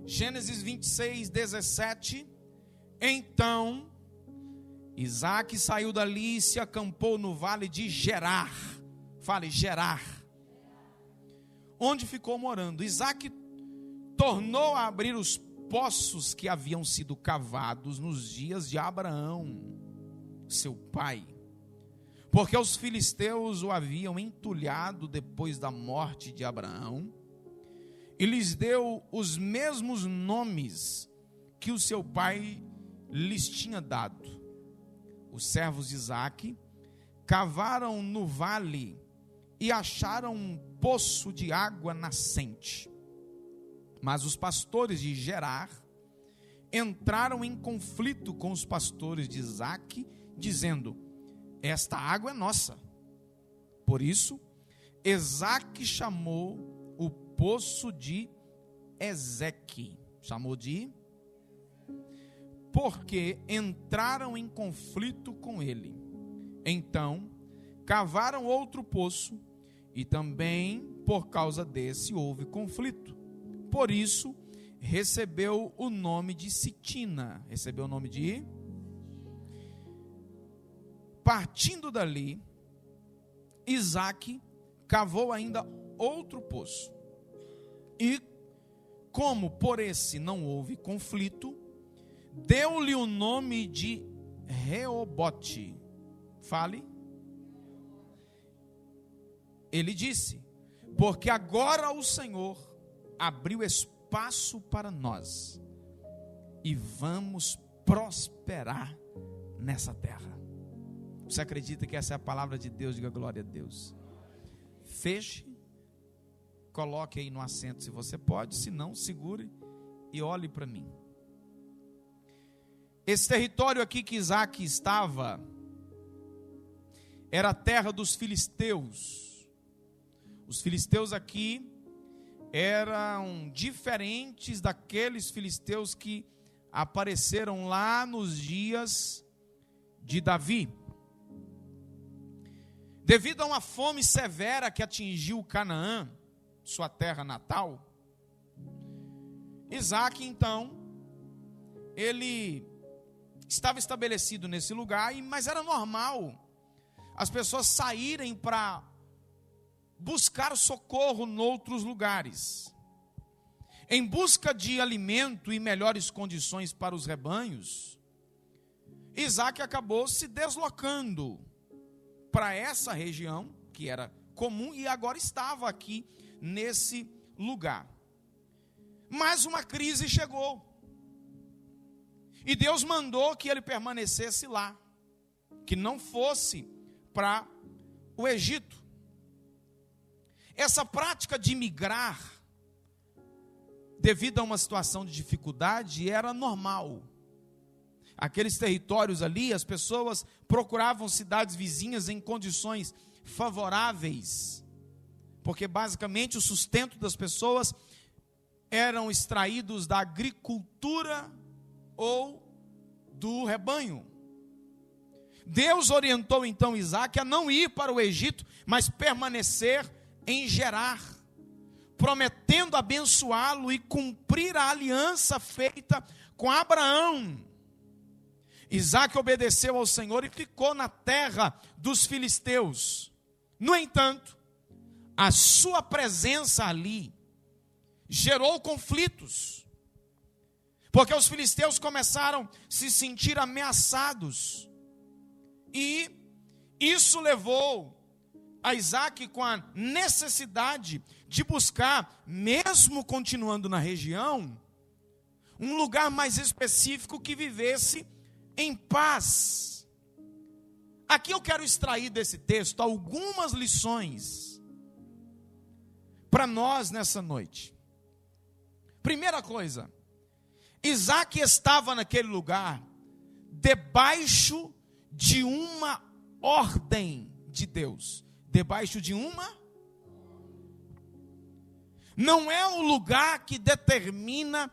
Gênesis 26, 17. Então Isaque saiu dali e se acampou no vale de Gerar. Fale, Gerar. Onde ficou morando. Isaque tornou a abrir os poços que haviam sido cavados nos dias de Abraão, seu pai, porque os filisteus o haviam entulhado depois da morte de Abraão, e lhes deu os mesmos nomes que o seu pai lhes tinha dado. Os servos de Isaque cavaram no vale e acharam um poço de água nascente. Mas os pastores de Gerar entraram em conflito com os pastores de Isaque, dizendo: esta água é nossa. Por isso, Isaque chamou o poço de Ezeque. Chamou de... porque entraram em conflito com ele. Então, cavaram outro poço, e também por causa desse houve conflito. Por isso, recebeu o nome de Sitina. Recebeu o nome de... Partindo dali, Isaque cavou ainda outro poço. E, como por esse não houve conflito, deu-lhe o nome de Reobote. Fale. Ele disse: porque agora o Senhor abriu espaço para nós, e vamos prosperar nessa terra. Você acredita que essa é a palavra de Deus? Diga glória a Deus. Feche, coloque aí no assento se você pode, se não, segure e olhe para mim. Esse território aqui que Isaque estava era a terra dos filisteus. Os filisteus aqui eram diferentes daqueles filisteus que apareceram lá nos dias de Davi. Devido a uma fome severa que atingiu Canaã, sua terra natal, Isaque, então, ele estava estabelecido nesse lugar, mas era normal as pessoas saírem para buscar socorro em outros lugares. Em busca de alimento e melhores condições para os rebanhos, Isaque acabou se deslocando para essa região, que era comum, e agora estava aqui nesse lugar. Mas uma crise chegou, e Deus mandou que ele permanecesse lá, que não fosse para o Egito. Essa prática de migrar, devido a uma situação de dificuldade, era normal. Aqueles territórios ali, as pessoas procuravam cidades vizinhas em condições favoráveis, porque basicamente o sustento das pessoas eram extraídos da agricultura ou do rebanho. Deus orientou então Isaque a não ir para o Egito, mas permanecer em Gerar, prometendo abençoá-lo e cumprir a aliança feita com Abraão. Isaque obedeceu ao Senhor e ficou na terra dos filisteus. No entanto, a sua presença ali gerou conflitos, porque os filisteus começaram a se sentir ameaçados, e isso levou a Isaque com a necessidade de buscar, mesmo continuando na região, um lugar mais específico que vivesse em paz. Aqui eu quero extrair desse texto algumas lições para nós nessa noite. Primeira coisa, Isaque estava naquele lugar debaixo de uma ordem de Deus. Debaixo de uma... Não é o lugar que determina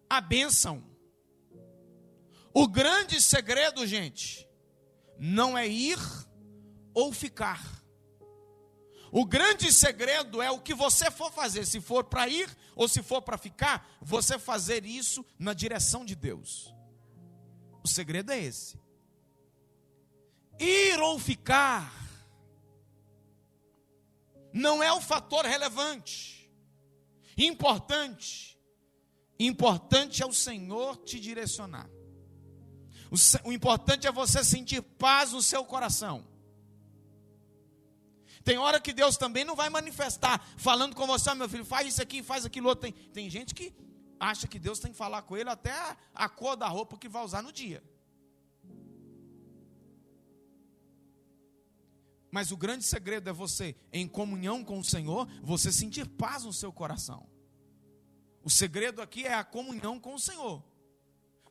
a bênção. O grande segredo, gente, não é ir ou ficar. O grande segredo é o que você for fazer, se for para ir ou se for para ficar, você fazer isso na direção de Deus. O segredo é esse. Ir ou ficar não é o fator relevante, importante. Importante é o Senhor te direcionar. O importante é você sentir paz no seu coração. Tem hora que Deus também não vai manifestar, falando com você, meu filho, faz isso aqui, faz aquilo outro. Tem gente que acha que Deus tem que falar com ele até a cor da roupa que vai usar no dia. Mas o grande segredo é você, em comunhão com o Senhor, você sentir paz no seu coração. O segredo aqui é a comunhão com o Senhor.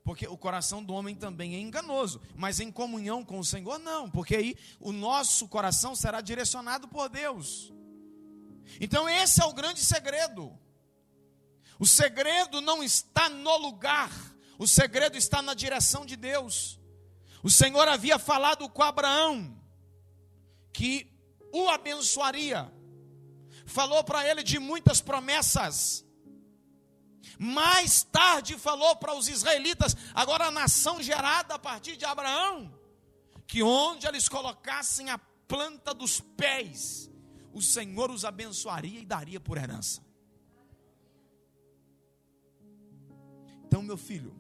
Porque o coração do homem também é enganoso. Mas em comunhão com o Senhor, não. Porque aí o nosso coração será direcionado por Deus. Então esse é o grande segredo. O segredo não está no lugar. O segredo está na direção de Deus. O Senhor havia falado com Abraão que o abençoaria. Falou para ele de muitas promessas. Mais tarde falou para os israelitas, agora a nação gerada a partir de Abraão, que onde eles colocassem a planta dos pés, o Senhor os abençoaria e daria por herança. Então, meu filho,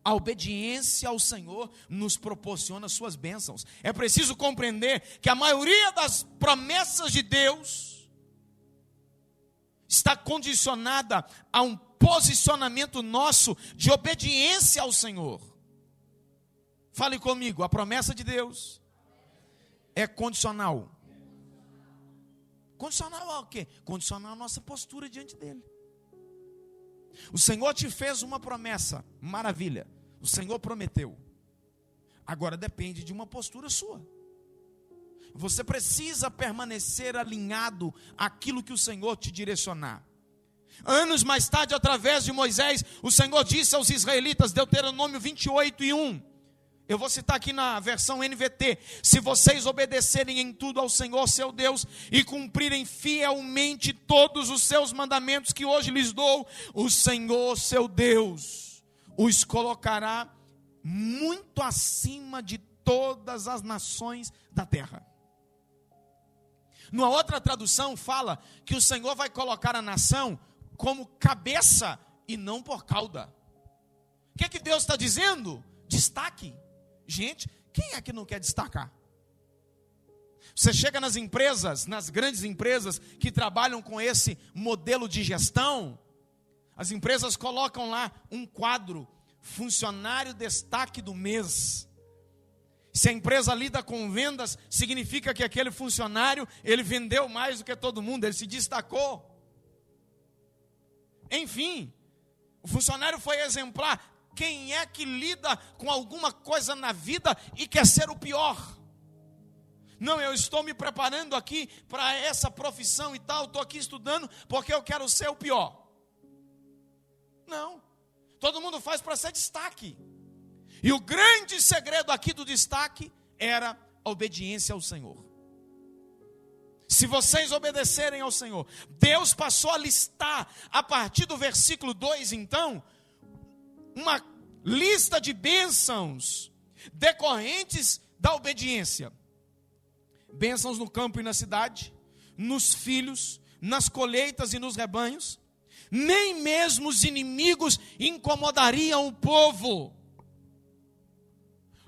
a obediência ao Senhor nos proporciona suas bênçãos. É preciso compreender que a maioria das promessas de Deus está condicionada a um posicionamento nosso de obediência ao Senhor. Fale comigo, a promessa de Deus é condicional. Condicional ao quê? Condicional à nossa postura diante dele. O Senhor te fez uma promessa, maravilha. O Senhor prometeu. Agora depende de uma postura sua. Você precisa permanecer alinhado àquilo que o Senhor te direcionar. Anos mais tarde, através de Moisés, o Senhor disse aos israelitas, Deuteronômio 28:1. Eu vou citar aqui na versão NVT. Se vocês obedecerem em tudo ao Senhor seu Deus e cumprirem fielmente todos os seus mandamentos que hoje lhes dou, o Senhor seu Deus os colocará muito acima de todas as nações da terra. Numa outra tradução fala que o Senhor vai colocar a nação como cabeça e não por cauda. O que Deus está dizendo? Destaque. Gente, quem é que não quer destacar? Você chega nas empresas, nas grandes empresas que trabalham com esse modelo de gestão, as empresas colocam lá um quadro, funcionário destaque do mês. Se a empresa lida com vendas, significa que aquele funcionário, ele vendeu mais do que todo mundo, ele se destacou. Enfim, o funcionário foi exemplar. Quem é que lida com alguma coisa na vida e quer ser o pior? Não, eu estou me preparando aqui para essa profissão e tal, estou aqui estudando porque eu quero ser o pior. Não, todo mundo faz para ser destaque. E o grande segredo aqui do destaque era a obediência ao Senhor. Se vocês obedecerem ao Senhor, Deus passou a listar, a partir do versículo 2, então, uma lista de bênçãos decorrentes da obediência. Bênçãos no campo e na cidade, nos filhos, nas colheitas e nos rebanhos. Nem mesmo os inimigos incomodariam o povo.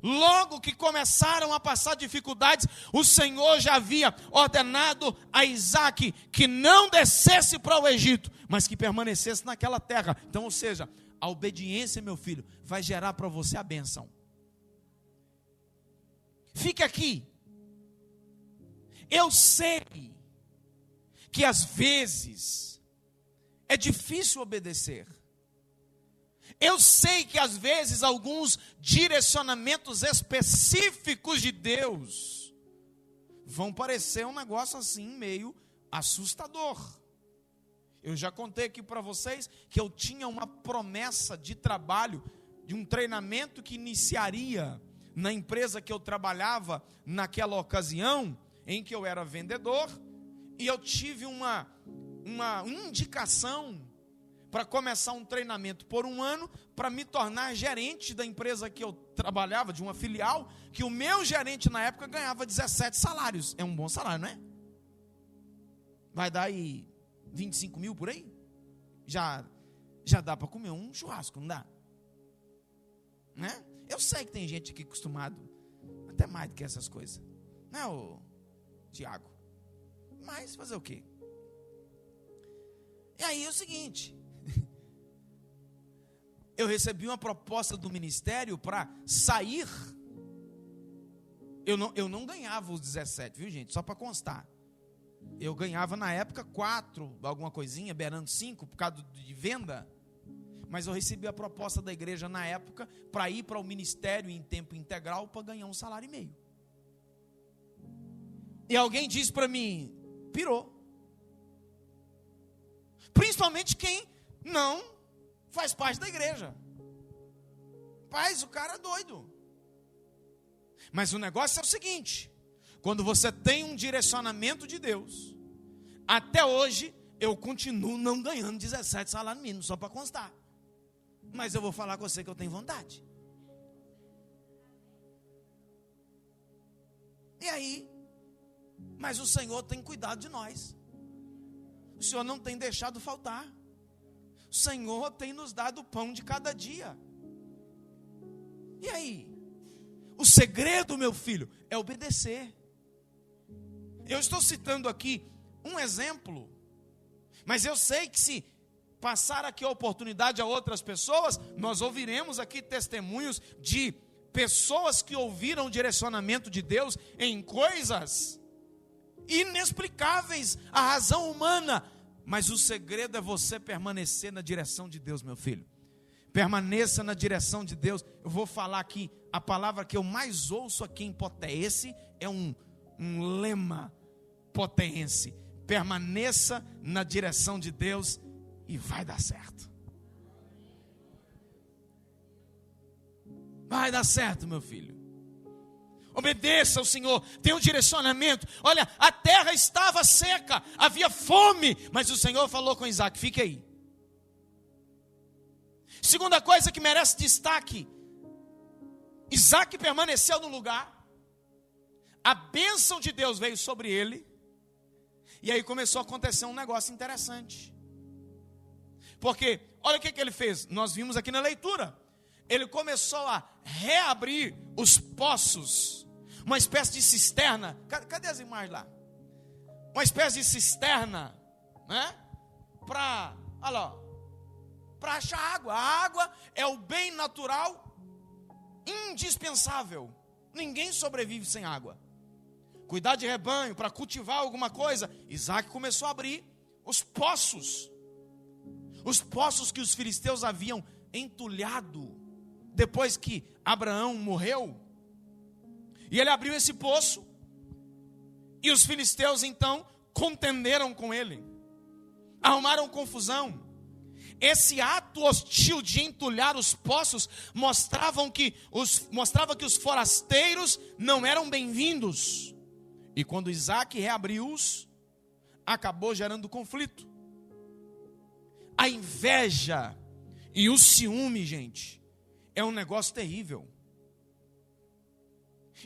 Logo que começaram a passar dificuldades, o Senhor já havia ordenado a Isaac que não descesse para o Egito, mas que permanecesse naquela terra. Então, ou seja, a obediência, meu filho, vai gerar para você a bênção. Fique aqui. Eu sei que às vezes é difícil obedecer. Eu sei que às vezes alguns direcionamentos específicos de Deus vão parecer um negócio assim meio assustador. Eu já contei aqui para vocês que eu tinha uma promessa de trabalho, de um treinamento que iniciaria na empresa que eu trabalhava naquela ocasião, em que eu era vendedor e eu tive uma indicação para começar um treinamento por 1 ano para me tornar gerente da empresa que eu trabalhava, de uma filial, que o meu gerente na época ganhava 17 salários. É um bom salário, não é? Vai dar aí 25 mil por aí? Já dá para comer um churrasco, não dá? Né? Eu sei que tem gente aqui acostumado até mais do que essas coisas, né, ô Tiago? Mas fazer o quê? E aí é o seguinte, eu recebi uma proposta do ministério para sair. Eu não ganhava os 17, viu, gente? Só para constar. Eu ganhava na época 4, alguma coisinha, beirando 5, por causa de venda. Mas eu recebi a proposta da igreja na época para ir para o ministério em tempo integral para ganhar 1,5 salário. E alguém disse para mim, pirou. Principalmente quem não faz parte da igreja. Paz, o cara é doido. Mas o negócio é o seguinte: quando você tem um direcionamento de Deus, até hoje eu continuo não ganhando 17 salários mínimos, só para constar. Mas eu vou falar com você que eu tenho vontade. E aí, mas o Senhor tem cuidado de nós. O Senhor não tem deixado faltar. O Senhor tem nos dado o pão de cada dia. E aí? O segredo, meu filho, é obedecer. Eu estou citando aqui um exemplo, mas eu sei que se passar aqui a oportunidade a outras pessoas, nós ouviremos aqui testemunhos de pessoas que ouviram o direcionamento de Deus em coisas inexplicáveis à razão humana. Mas o segredo é você permanecer na direção de Deus, meu filho. Permaneça na direção de Deus. Eu vou falar aqui, a palavra que eu mais ouço aqui em Poté. Esse é um lema poteense. Permaneça na direção de Deus e vai dar certo. Vai dar certo, meu filho. Obedeça ao Senhor, tenha um direcionamento. Olha, a terra estava seca, havia fome, mas o Senhor falou com Isaac: fique aí. Segunda coisa que merece destaque: Isaac permaneceu no lugar, a bênção de Deus veio sobre ele, e aí começou a acontecer um negócio interessante. Porque, olha o que ele fez, nós vimos aqui na leitura. Ele começou a reabrir os poços, uma espécie de cisterna. Cadê as imagens lá? Uma espécie de cisterna, né? Para achar água. A água é o bem natural indispensável. Ninguém sobrevive sem água. Cuidar de rebanho, para cultivar alguma coisa. Isaac começou a abrir os poços. Os poços que os filisteus haviam entulhado depois que Abraão morreu. E ele abriu esse poço, e os filisteus então contenderam com ele, arrumaram confusão. Esse ato hostil de entulhar os poços mostrava que os forasteiros não eram bem-vindos. E quando Isaac reabriu-os, acabou gerando conflito. A inveja e o ciúme, gente, é um negócio terrível.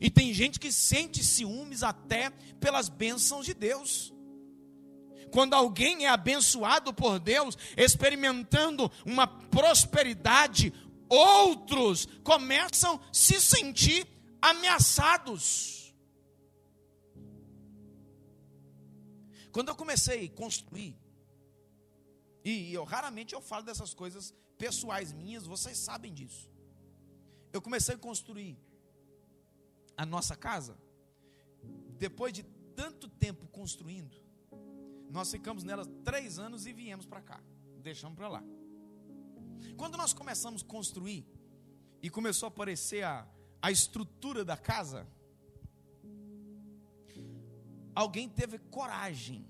E tem gente que sente ciúmes até pelas bênçãos de Deus. Quando alguém é abençoado por Deus, experimentando uma prosperidade, outros começam a se sentir ameaçados. Quando eu comecei a construir, e raramente eu falo dessas coisas pessoais minhas, vocês sabem disso. Eu comecei a construir a nossa casa. Depois de tanto tempo construindo, nós ficamos nela 3 anos e viemos para cá. Deixamos para lá. Quando nós começamos a construir e começou a aparecer a estrutura da casa, alguém teve coragem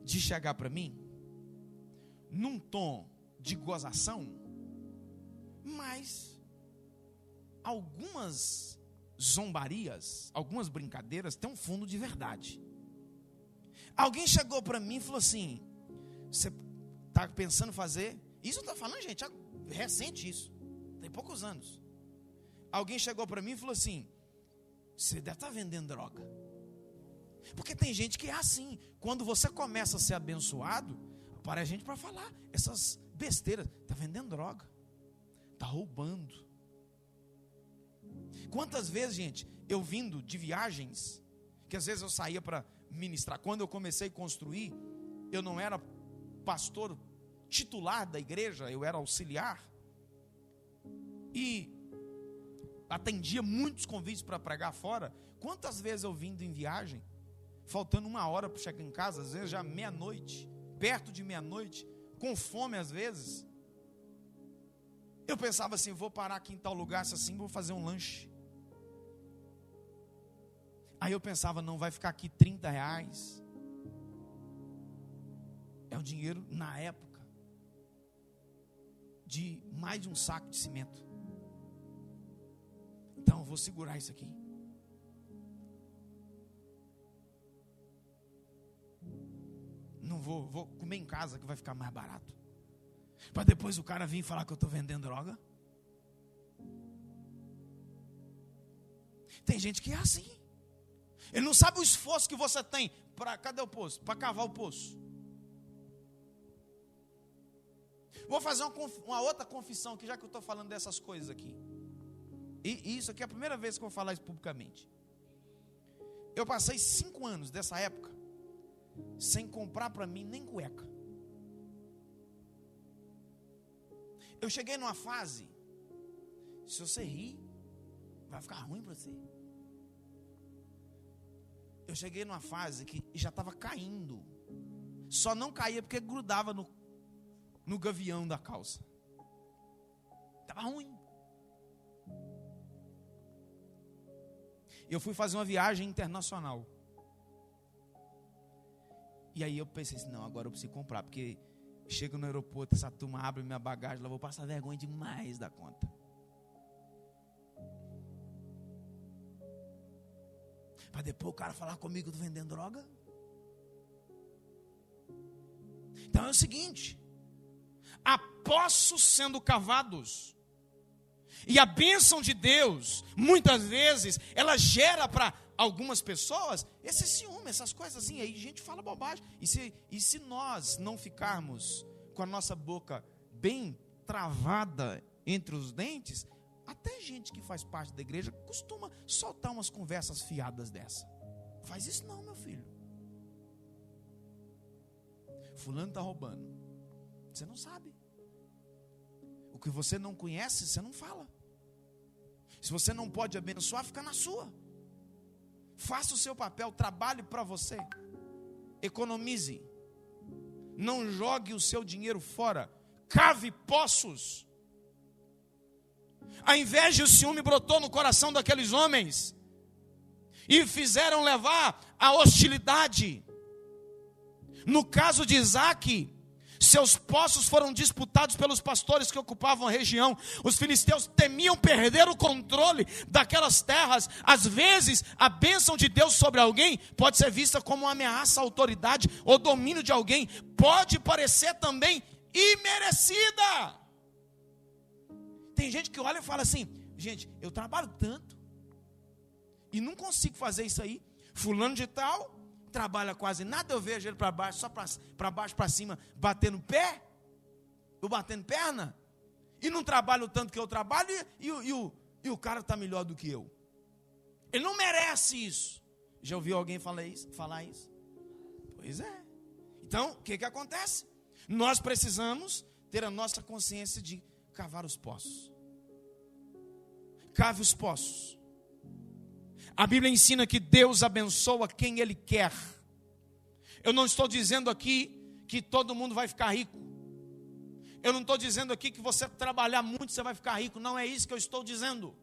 de chegar para mim num tom de gozação, mas algumas zombarias, algumas brincadeiras têm um fundo de verdade. Alguém chegou para mim e falou assim: você está pensando em fazer? Isso eu estou falando, gente, é recente isso, tem poucos anos. Alguém chegou para mim e falou assim: você deve estar vendendo droga. Porque tem gente que é assim, quando você começa a ser abençoado, aparece gente para falar essas besteiras. Está vendendo droga, está roubando. Quantas vezes, gente, eu vindo de viagens, que às vezes eu saía para ministrar. Quando eu comecei a construir, eu não era pastor titular da igreja, eu era auxiliar. E atendia muitos convites para pregar fora. Quantas vezes eu vindo em viagem, faltando 1 hora para chegar em casa, às vezes já meia-noite, perto de meia-noite, com fome às vezes. Eu pensava assim: vou parar aqui em tal lugar, assim, vou fazer um lanche. Aí eu pensava: não, vai ficar aqui R$30. É o dinheiro, na época, de mais de um saco de cimento. Então eu vou segurar isso aqui. Não vou comer em casa, que vai ficar mais barato. Para depois o cara vir falar que eu estou vendendo droga. Tem gente que é assim. Ele não sabe o esforço que você tem para, cadê o poço? Para cavar o poço. Vou fazer uma outra confissão aqui, já que eu estou falando dessas coisas aqui. E isso aqui é a primeira vez que eu vou falar isso publicamente. Eu passei 5 anos dessa época sem comprar para mim nem cueca. Eu cheguei numa fase, se você rir, vai ficar ruim para você. Eu cheguei numa fase que já estava caindo. Só não caía porque grudava no gavião da calça. Estava ruim. Eu fui fazer uma viagem internacional. E aí eu pensei assim: não, agora eu preciso comprar, porque chego no aeroporto, essa turma abre minha bagagem, lá vou passar vergonha demais da conta. Para depois o cara falar comigo que eu estou vendendo droga. Então é o seguinte: há poços sendo cavados, e a bênção de Deus, muitas vezes, ela gera para algumas pessoas esse ciúme, essas coisas assim. Aí a gente fala bobagem. E se nós não ficarmos com a nossa boca bem travada entre os dentes, até gente que faz parte da igreja costuma soltar umas conversas fiadas dessa. Faz isso não, meu filho. Fulano está roubando. Você não sabe. O que você não conhece, você não fala. Se você não pode abençoar, fica na sua. Faça o seu papel, trabalhe para você. Economize. Não jogue o seu dinheiro fora. Cave poços. A inveja e o ciúme brotou no coração daqueles homens e fizeram levar a hostilidade. No caso de Isaac, seus poços foram disputados pelos pastores que ocupavam a região. Os filisteus temiam perder o controle daquelas terras. Às vezes, a bênção de Deus sobre alguém pode ser vista como uma ameaça à autoridade ou domínio de alguém. Pode parecer também imerecida. Tem gente que olha e fala assim: gente, eu trabalho tanto e não consigo fazer isso aí. Fulano de tal trabalha quase nada, eu vejo ele para baixo, só para baixo, para cima, batendo pé, eu batendo perna, e não trabalho tanto que eu trabalho, e o cara está melhor do que eu. Ele não merece isso. Já ouviu alguém falar isso? Pois é. Então, o que acontece? Nós precisamos ter a nossa consciência de cavar os poços. Cave os poços. A Bíblia ensina que Deus abençoa quem Ele quer. Eu não estou dizendo aqui que todo mundo vai ficar rico. Eu não estou dizendo aqui que você trabalhar muito você vai ficar rico. Não é isso que eu estou dizendo.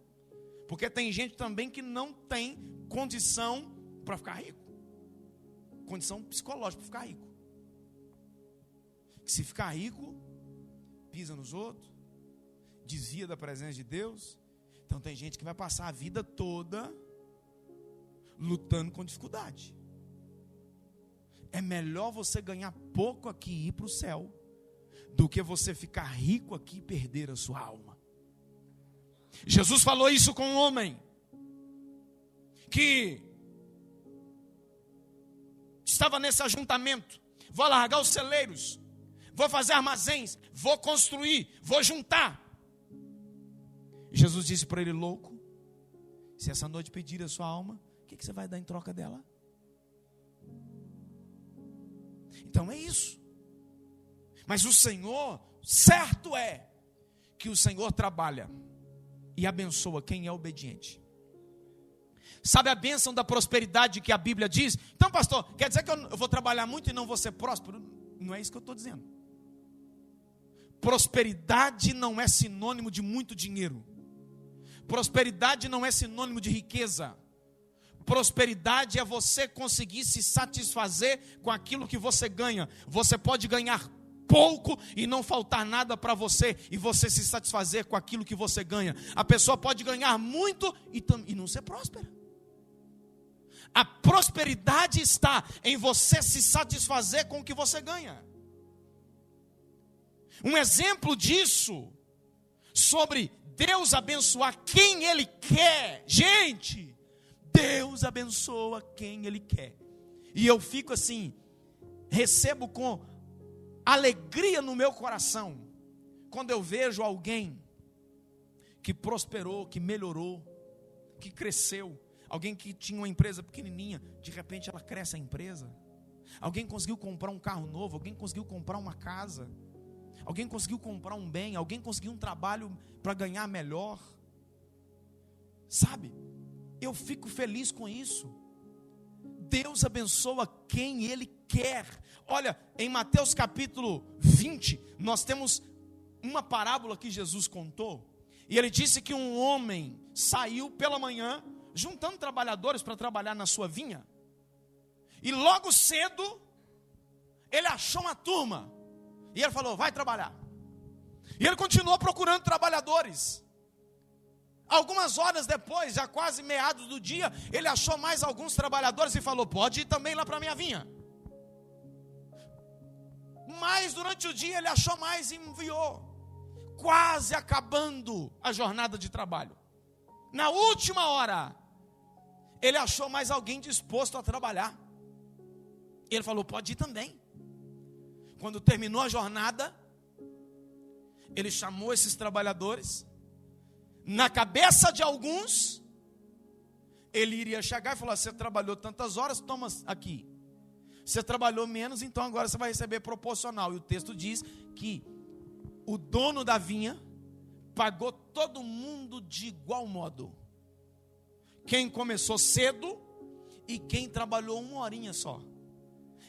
Porque tem gente também que não tem condição para ficar rico. Condição psicológica para ficar rico. Que se ficar rico, pisa nos outros, desvia da presença de Deus. Então tem gente que vai passar a vida toda lutando com dificuldade. É melhor você ganhar pouco aqui e ir para o céu, do que você ficar rico aqui e perder a sua alma. Jesus falou isso com um homem que estava nesse ajuntamento. Vou largar os celeiros, vou fazer armazéns, vou construir, vou juntar. Jesus disse para ele: louco, se essa noite pedir a sua alma, o que você vai dar em troca dela? Então é isso. Mas o Senhor, certo é que o Senhor trabalha e abençoa quem é obediente. Sabe a bênção da prosperidade que a Bíblia diz? Então, pastor, quer dizer que eu vou trabalhar muito e não vou ser próspero? Não é isso que eu estou dizendo. Prosperidade não é sinônimo de muito dinheiro. Prosperidade não é sinônimo de riqueza. Prosperidade é você conseguir se satisfazer com aquilo que você ganha. Você pode ganhar pouco e não faltar nada para você, e você se satisfazer com aquilo que você ganha. A pessoa pode ganhar muito e não ser próspera. A prosperidade está em você se satisfazer com o que você ganha. Um exemplo disso, sobre Deus abençoar quem Ele quer. Gente, Deus abençoa quem Ele quer. E eu fico assim, recebo com alegria no meu coração, quando eu vejo alguém que prosperou, que melhorou, que cresceu. Alguém que tinha uma empresa pequenininha, de repente ela cresce a empresa. Alguém conseguiu comprar um carro novo, alguém conseguiu comprar uma casa, alguém conseguiu comprar um bem, alguém conseguiu um trabalho para ganhar melhor. Sabe, eu fico feliz com isso. Deus abençoa quem Ele quer. Olha, em Mateus capítulo 20, nós temos uma parábola que Jesus contou. E Ele disse que um homem saiu pela manhã, juntando trabalhadores para trabalhar na sua vinha. E logo cedo, ele achou uma turma. E ele falou: vai trabalhar. E ele continuou procurando trabalhadores. Algumas horas depois, já quase meados do dia, ele achou mais alguns trabalhadores e falou: pode ir também lá para a minha vinha. Mas durante o dia ele achou mais e enviou. Quase acabando a jornada de trabalho. Na última hora, ele achou mais alguém disposto a trabalhar. Ele falou: pode ir também. Quando terminou a jornada, ele chamou esses trabalhadores. Na cabeça de alguns, ele iria chegar e falar: você trabalhou tantas horas, toma aqui. Você trabalhou menos, então agora você vai receber proporcional. E o texto diz que o dono da vinha pagou todo mundo de igual modo. Quem começou cedo e quem trabalhou uma horinha só.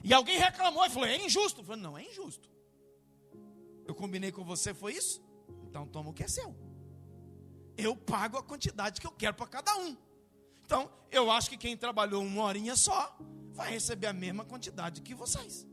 E alguém reclamou e falou: é injusto. Eu falei: não é injusto. Eu combinei com você, foi isso? Então toma o que é seu. Eu pago a quantidade que eu quero para cada um. Então eu acho que quem trabalhou uma horinha só vai receber a mesma quantidade que vocês.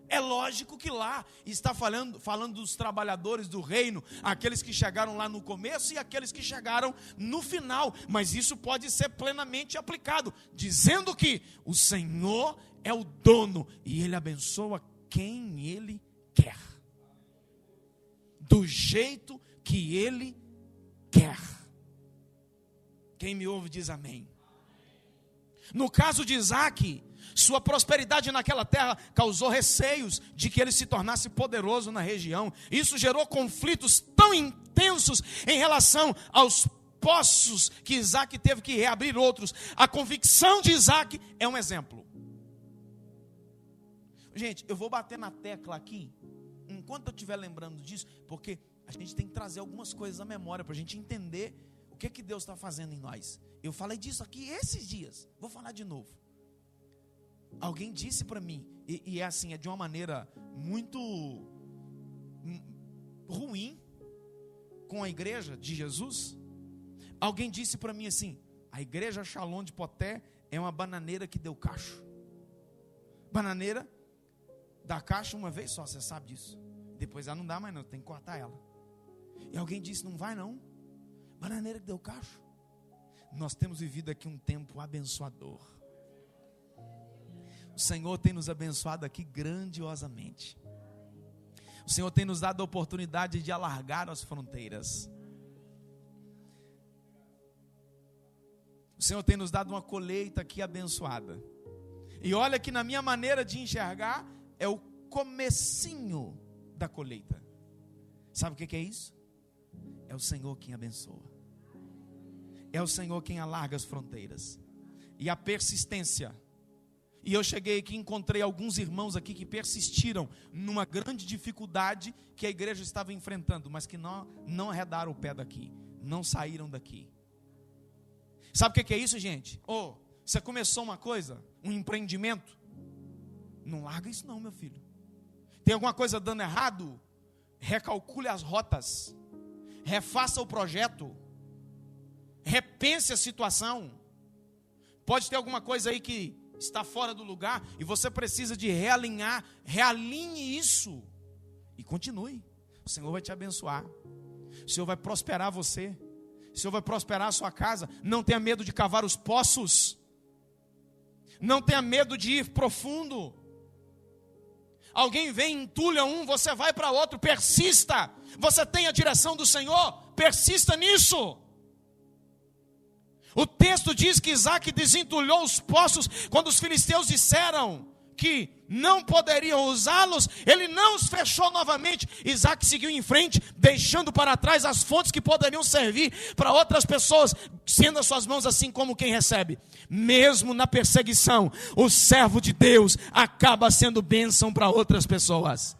É lógico que lá está falando dos trabalhadores do reino, aqueles que chegaram lá no começo e aqueles que chegaram no final. Mas isso pode ser plenamente aplicado, dizendo que o Senhor é o dono e Ele abençoa quem Ele quer, do jeito que Ele quer. Quem me ouve diz amém. No caso de Isaac, sua prosperidade naquela terra causou receios de que ele se tornasse poderoso na região. Isso gerou conflitos tão intensos em relação aos poços que Isaac teve que reabrir outros. A convicção de Isaac é um exemplo. Gente, eu vou bater na tecla aqui, enquanto eu estiver lembrando disso, porque a gente tem que trazer algumas coisas à memória para a gente entender o que Deus está fazendo em nós. Eu falei disso aqui esses dias, vou falar de novo. Alguém disse para mim, e é assim, é de uma maneira muito ruim com a igreja de Jesus. Alguém disse para mim assim: a igreja Shalom de Poté é uma bananeira que deu cacho. Bananeira dá cacho uma vez só, você sabe disso. Depois ela não dá mais não, tem que cortar ela. E alguém disse: não vai não, Bananeira que deu cacho. Nós temos vivido aqui um tempo abençoador. O Senhor tem nos abençoado aqui grandiosamente. O Senhor tem nos dado a oportunidade de alargar as fronteiras. O Senhor tem nos dado uma colheita aqui abençoada. E olha que na minha maneira de enxergar, é o comecinho da colheita. Sabe o que é isso? É o Senhor quem abençoa. É o Senhor quem alarga as fronteiras. E a persistência. E eu cheguei aqui e encontrei alguns irmãos aqui que persistiram numa grande dificuldade que a igreja estava enfrentando, mas que não arredaram o pé daqui, não saíram daqui. Sabe o que é isso, gente? Você começou uma coisa, um empreendimento, não larga isso não, meu filho. Tem alguma coisa dando errado? Recalcule as rotas, refaça o projeto, repense a situação. Pode ter alguma coisa aí que está fora do lugar e você precisa de realinhar. Realinhe isso e continue. O Senhor vai te abençoar, o Senhor vai prosperar você, o Senhor vai prosperar a sua casa. Não tenha medo de cavar os poços, não tenha medo de ir profundo. Alguém vem, entulha um, você vai para outro. Persista. Você tem a direção do Senhor, persista nisso. O texto diz que Isaac desentulhou os poços. Quando os filisteus disseram que não poderiam usá-los, ele não os fechou novamente. Isaac seguiu em frente, deixando para trás as fontes que poderiam servir para outras pessoas, sendo as suas mãos assim como quem recebe. Mesmo na perseguição, o servo de Deus acaba sendo bênção para outras pessoas.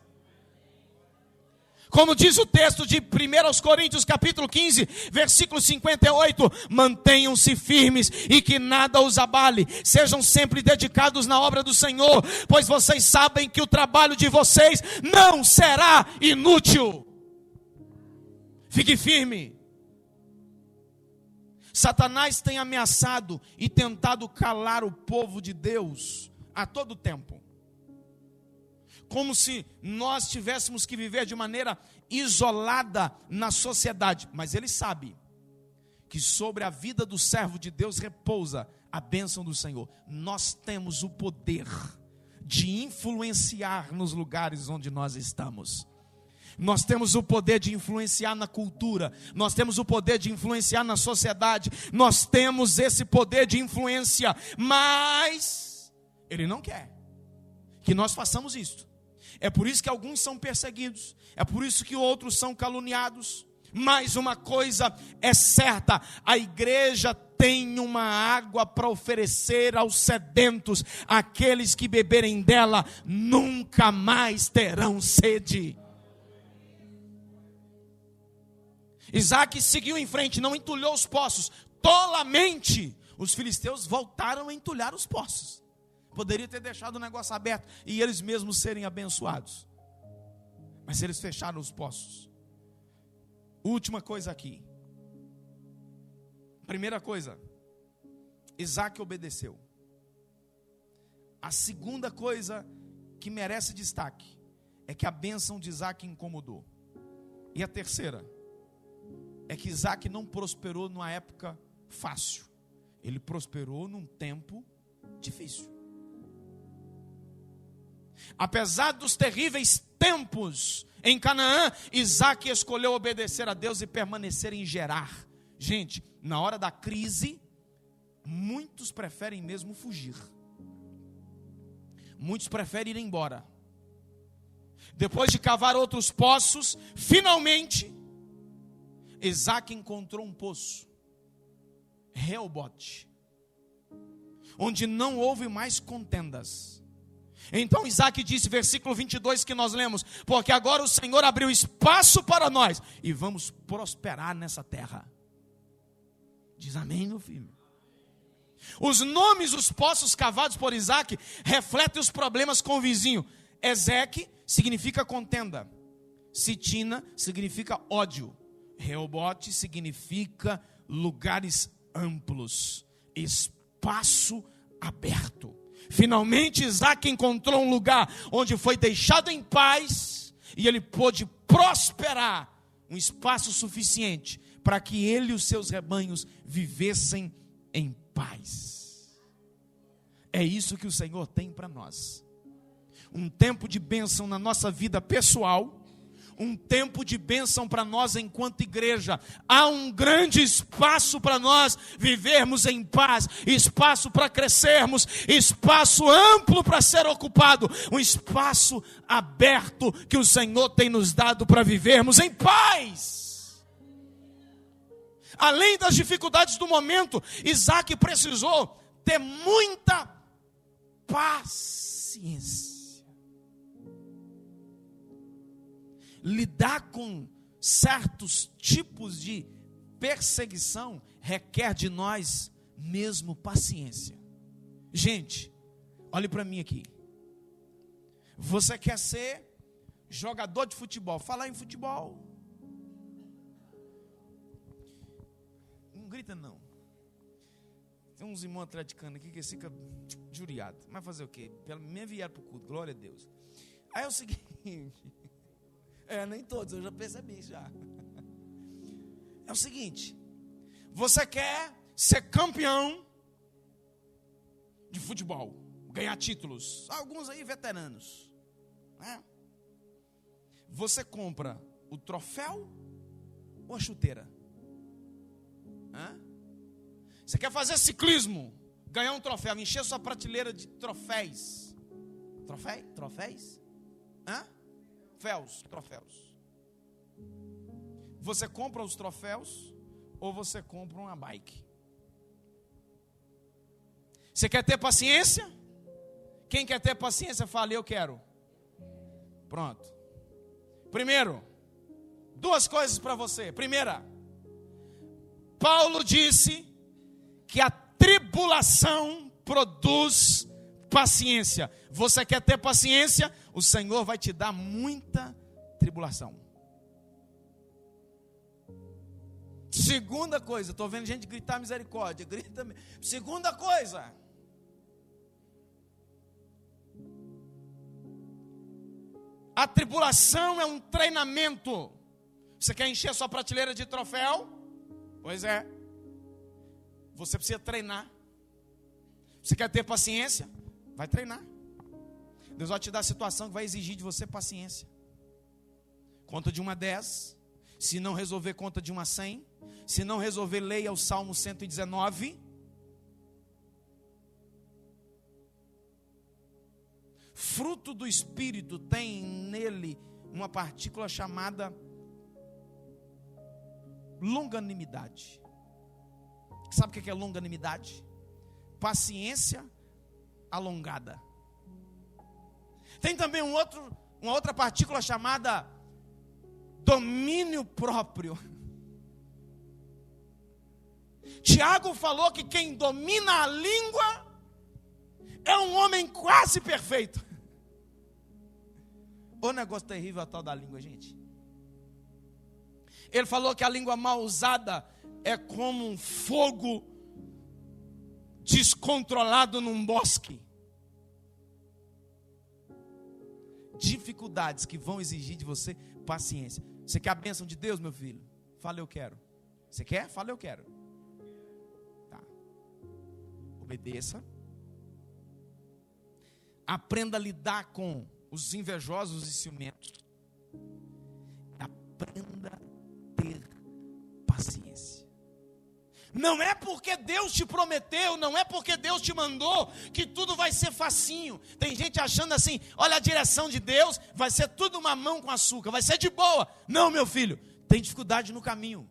Como diz o texto de 1 Coríntios capítulo 15, versículo 58, mantenham-se firmes e que nada os abale, sejam sempre dedicados na obra do Senhor, pois vocês sabem que o trabalho de vocês não será inútil. Fique firme. Satanás tem ameaçado e tentado calar o povo de Deus a todo tempo. Como se nós tivéssemos que viver de maneira isolada na sociedade. Mas ele sabe que sobre a vida do servo de Deus repousa a bênção do Senhor. Nós temos o poder de influenciar nos lugares onde nós estamos. Nós temos o poder de influenciar na cultura. Nós temos o poder de influenciar na sociedade. Nós temos esse poder de influência. Mas ele não quer que nós façamos isso. É por isso que alguns são perseguidos, é por isso que outros são caluniados. Mas uma coisa é certa: a igreja tem uma água para oferecer aos sedentos. Aqueles que beberem dela nunca mais terão sede. Isaac seguiu em frente, não entulhou os poços. Tolamente, os filisteus voltaram a entulhar os poços. Poderia ter deixado o negócio aberto e eles mesmos serem abençoados. Mas eles fecharam os poços. Última coisa aqui. Primeira coisa, Isaac obedeceu. A segunda coisa que merece destaque é que a bênção de Isaac incomodou. E a terceira é que Isaac não prosperou numa época fácil. Ele prosperou num tempo difícil. Apesar dos terríveis tempos em Canaã, Isaac escolheu obedecer a Deus e permanecer em Gerar. Gente, na hora da crise, muitos preferem mesmo fugir. Muitos preferem ir embora. Depois de cavar outros poços, finalmente, Isaac encontrou um poço, Reobote, onde não houve mais contendas. Então Isaac disse, versículo 22 que nós lemos: porque agora o Senhor abriu espaço para nós e vamos prosperar nessa terra. Diz amém, meu filho. Os nomes dos poços cavados por Isaac refletem os problemas com o vizinho. Ezeque significa contenda, Sitina significa ódio, Reobote significa lugares amplos, espaço aberto. Finalmente Isaac encontrou um lugar onde foi deixado em paz e ele pôde prosperar, um espaço suficiente para que ele e os seus rebanhos vivessem em paz. É isso que o Senhor tem para nós. Um tempo de bênção na nossa vida pessoal, um tempo de bênção para nós enquanto igreja. Há um grande espaço para nós vivermos em paz, espaço para crescermos, espaço amplo para ser ocupado, um espaço aberto que o Senhor tem nos dado para vivermos em paz. Além das dificuldades do momento, Isaac precisou ter muita paciência. Lidar com certos tipos de perseguição requer de nós mesmo paciência. Gente, olhe para mim aqui. Você quer ser jogador de futebol? Falar em futebol. Não grita não. Tem uns irmãos atleticanos aqui que fica juriado. Mas fazer o quê? Pelo menos vieram para o culto, glória a Deus. Aí é o seguinte... nem todos, eu já percebi já. É o seguinte, você quer ser campeão de futebol, ganhar títulos, alguns aí veteranos, né? Você compra o troféu ou a chuteira? Você quer fazer ciclismo, ganhar um troféu, encher sua prateleira de troféus? Troféus? Troféus. Você compra os troféus ou você compra uma bike? Você quer ter paciência? Quem quer ter paciência, fala, eu quero. Pronto. Primeiro, duas coisas para você. Primeira, Paulo disse que a tribulação produz paciência. Você quer ter paciência? O Senhor vai te dar muita tribulação. Segunda coisa, estou vendo gente gritar misericórdia. Grita. Segunda coisa, a tribulação é um treinamento. Você quer encher sua prateleira de troféu? Pois é. Você precisa treinar. Você quer ter paciência? Vai treinar. Deus vai te dar a situação que vai exigir de você paciência. Conta de 1 a 10. Se não resolver, conta de 1 a 100. Se não resolver, leia o Salmo 119. Fruto do Espírito tem nele uma partícula chamada longanimidade. Sabe o que é longanimidade? Paciência alongada. Tem também uma outra partícula chamada domínio próprio. Tiago falou que quem domina a língua é um homem quase perfeito. O negócio terrível a tal da língua, gente. Ele falou que a língua mal usada é como um fogo descontrolado num bosque. Dificuldades que vão exigir de você paciência. Você quer a bênção de Deus, meu filho? Fala, eu quero. Você quer? Fala, eu quero. Tá. Obedeça. Aprenda a lidar com os invejosos e ciumentos. Aprenda a ter paciência. Não é porque Deus te prometeu, não é porque Deus te mandou que tudo vai ser facinho. Tem gente achando assim, olha a direção de Deus, vai ser tudo mamão com açúcar, vai ser de boa. Não, meu filho, tem dificuldade no caminho.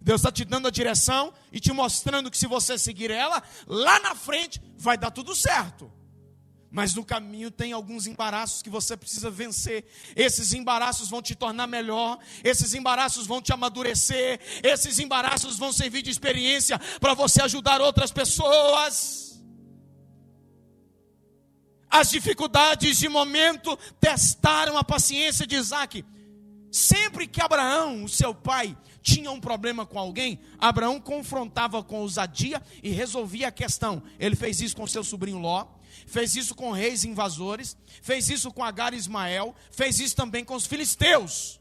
Deus está te dando a direção e te mostrando que se você seguir ela, lá na frente vai dar tudo certo. Mas no caminho tem alguns embaraços que você precisa vencer. Esses embaraços vão te tornar melhor. Esses embaraços vão te amadurecer. Esses embaraços vão servir de experiência para você ajudar outras pessoas. As dificuldades de momento testaram a paciência de Isaac. Sempre que Abraão, o seu pai, tinha um problema com alguém, Abraão confrontava com ousadia e resolvia a questão. Ele fez isso com seu sobrinho Ló, fez isso com reis invasores, fez isso com Agar e Ismael, fez isso também com os filisteus.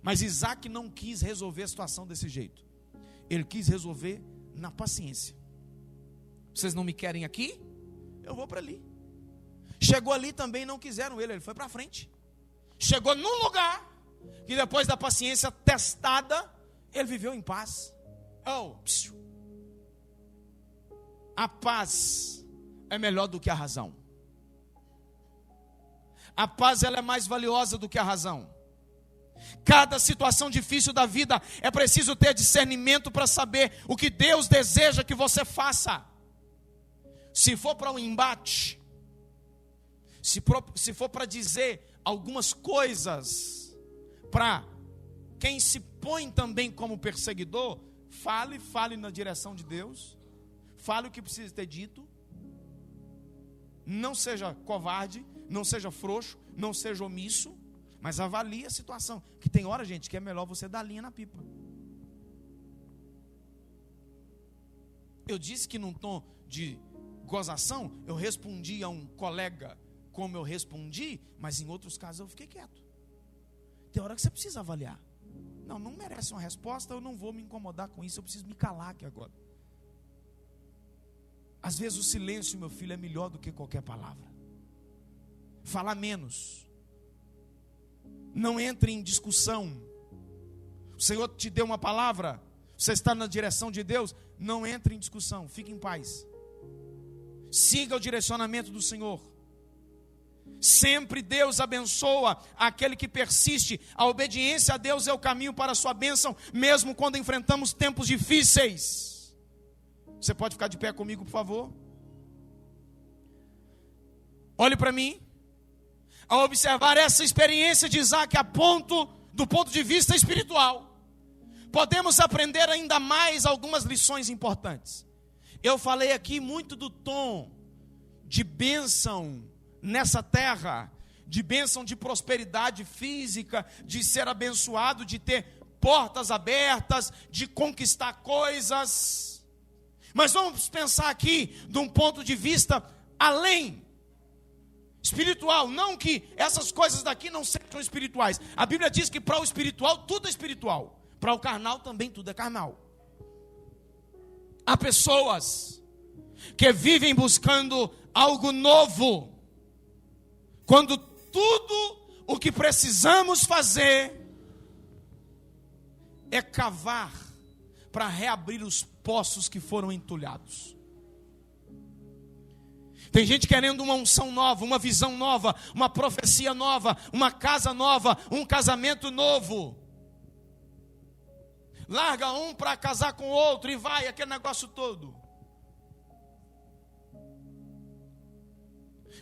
Mas Isaac não quis resolver a situação desse jeito. Ele quis resolver na paciência. Vocês não me querem aqui? Eu vou para ali. Chegou ali também, não quiseram ele foi para frente. Chegou num lugar que depois da paciência testada, ele viveu em paz. A paz é melhor do que a razão. A paz, ela é mais valiosa do que a razão. Cada situação difícil da vida é preciso ter discernimento para saber o que Deus deseja que você faça. Se for para um embate, se for para dizer algumas coisas para quem se põe também como perseguidor, fale na direção de Deus, fale o que precisa ter dito, não seja covarde, não seja frouxo, não seja omisso, mas avalie a situação, que tem hora, gente, que é melhor você dar linha na pipa. Eu disse que num tom de gozação, eu respondi a um colega como eu respondi, mas em outros casos eu fiquei quieto. Tem hora que você precisa avaliar. Não merece uma resposta, eu não vou me incomodar com isso, eu preciso me calar aqui agora. Às vezes o silêncio, meu filho, é melhor do que qualquer palavra. Falar menos. Não entre em discussão. O Senhor te deu uma palavra, você está na direção de Deus, não entre em discussão, fique em paz. Siga o direcionamento do Senhor. Sempre Deus abençoa aquele que persiste. A obediência a Deus é o caminho para a sua bênção, mesmo quando enfrentamos tempos difíceis. Você pode ficar de pé comigo, por favor? Olhe para mim. Ao observar essa experiência de Isaac do ponto de vista espiritual, podemos aprender ainda mais algumas lições importantes. Eu falei aqui muito do tom de bênção nessa terra, de bênção de prosperidade física, de ser abençoado, de ter portas abertas, de conquistar coisas. Mas vamos pensar aqui de um ponto de vista além espiritual, não que essas coisas daqui não sejam espirituais. A Bíblia diz que para o espiritual tudo é espiritual, para o carnal também tudo é carnal. Há pessoas que vivem buscando algo novo, quando tudo o que precisamos fazer é cavar para reabrir os poços que foram entulhados. Tem gente querendo uma unção nova, uma visão nova, uma profecia nova, uma casa nova, um casamento novo. Larga um para casar com o outro e vai, aquele negócio todo.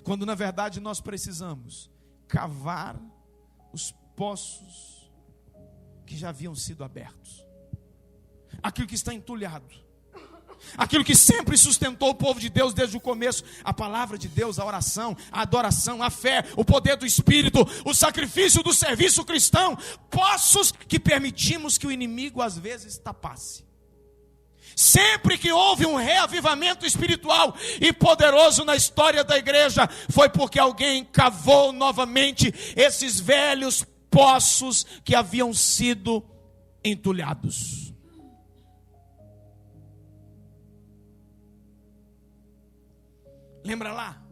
Quando na verdade nós precisamos cavar os poços que já haviam sido abertos. Aquilo que está entulhado. Aquilo que sempre sustentou o povo de Deus desde o começo, a palavra de Deus, a oração, a adoração, a fé, o poder do Espírito, o sacrifício do serviço cristão, poços que permitimos que o inimigo às vezes tapasse. Sempre que houve um reavivamento espiritual e poderoso na história da igreja, foi porque alguém cavou novamente esses velhos poços que haviam sido entulhados. Lembra lá?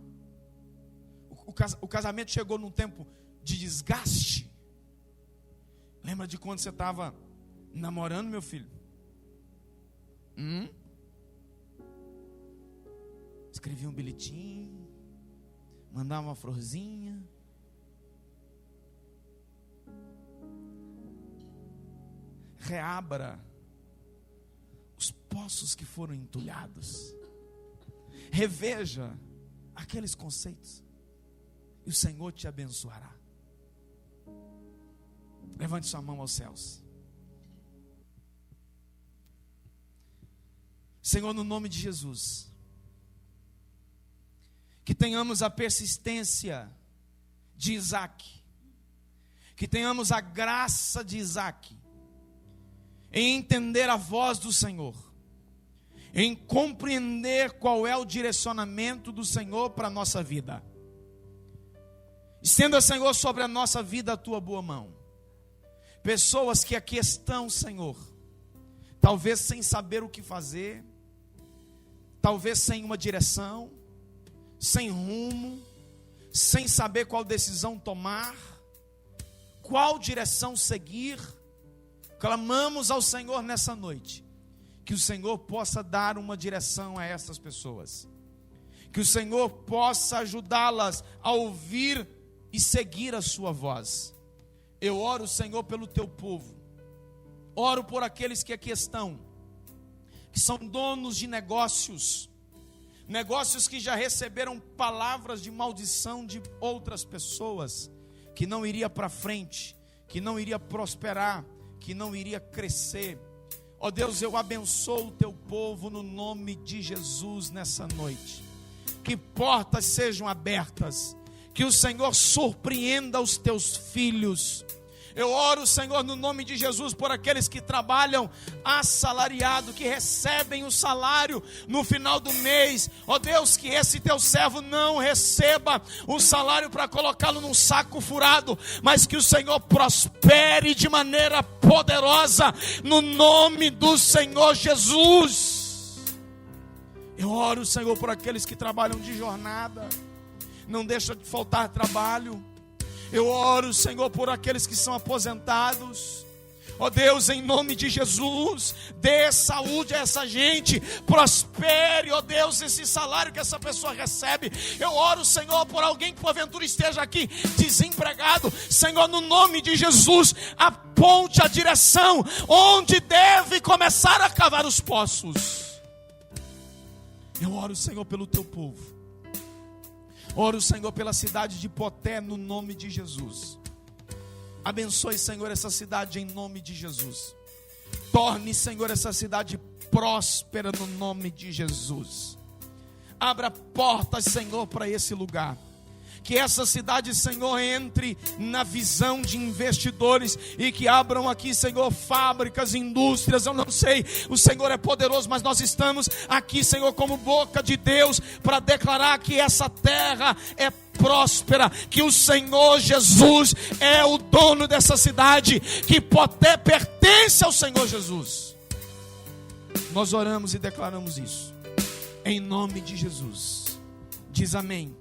O casamento chegou num tempo de desgaste. Lembra de quando você estava namorando, meu filho? Escrevia um bilhetinho, mandava uma florzinha. Reabra os poços que foram entulhados. Reveja aqueles conceitos e o Senhor te abençoará. Levante sua mão aos céus. Senhor, no nome de Jesus, que tenhamos a persistência de Isaac, que tenhamos a graça de Isaac em entender a voz do Senhor, em compreender qual é o direcionamento do Senhor para a nossa vida. Estenda, Senhor, sobre a nossa vida a tua boa mão. Pessoas que aqui estão, Senhor, talvez sem saber o que fazer, talvez sem uma direção, sem rumo, sem saber qual decisão tomar, qual direção seguir. Clamamos ao Senhor nessa noite, que o Senhor possa dar uma direção a essas pessoas, que o Senhor possa ajudá-las a ouvir e seguir a sua voz. Eu oro, Senhor, pelo teu povo, oro por aqueles que aqui estão, que são donos de negócios que já receberam palavras de maldição de outras pessoas, que não iria para frente, que não iria prosperar, que não iria crescer. Ó Deus, eu abençoo o teu povo no nome de Jesus nessa noite. Que portas sejam abertas, que o Senhor surpreenda os teus filhos. Eu oro, Senhor, no nome de Jesus, por aqueles que trabalham assalariado, que recebem o salário no final do mês. Ó Deus, que esse teu servo não receba o salário para colocá-lo num saco furado, mas que o Senhor prospere de maneira poderosa, no nome do Senhor Jesus. Eu oro, Senhor, por aqueles que trabalham de jornada, não deixa de faltar trabalho. Eu oro, Senhor, por aqueles que são aposentados. Ó Deus, em nome de Jesus, dê saúde a essa gente, prospere, ó Deus, esse salário que essa pessoa recebe. Eu oro, Senhor, por alguém que porventura esteja aqui desempregado. Senhor, no nome de Jesus, aponte a direção onde deve começar a cavar os poços. Eu oro, Senhor, pelo teu povo. Oro, Senhor, pela cidade de Poté, no nome de Jesus. Abençoe, Senhor, essa cidade em nome de Jesus. Torne, Senhor, essa cidade próspera no nome de Jesus. Abra portas, Senhor, para esse lugar. Que essa cidade, Senhor, entre na visão de investidores e que abram aqui, Senhor, fábricas, indústrias. Eu não sei, o Senhor é poderoso, mas nós estamos aqui, Senhor, como boca de Deus, para declarar que essa terra é próspera, que o Senhor Jesus é o dono dessa cidade, que Poté pertence ao Senhor Jesus. Nós oramos e declaramos isso, em nome de Jesus. Diz amém.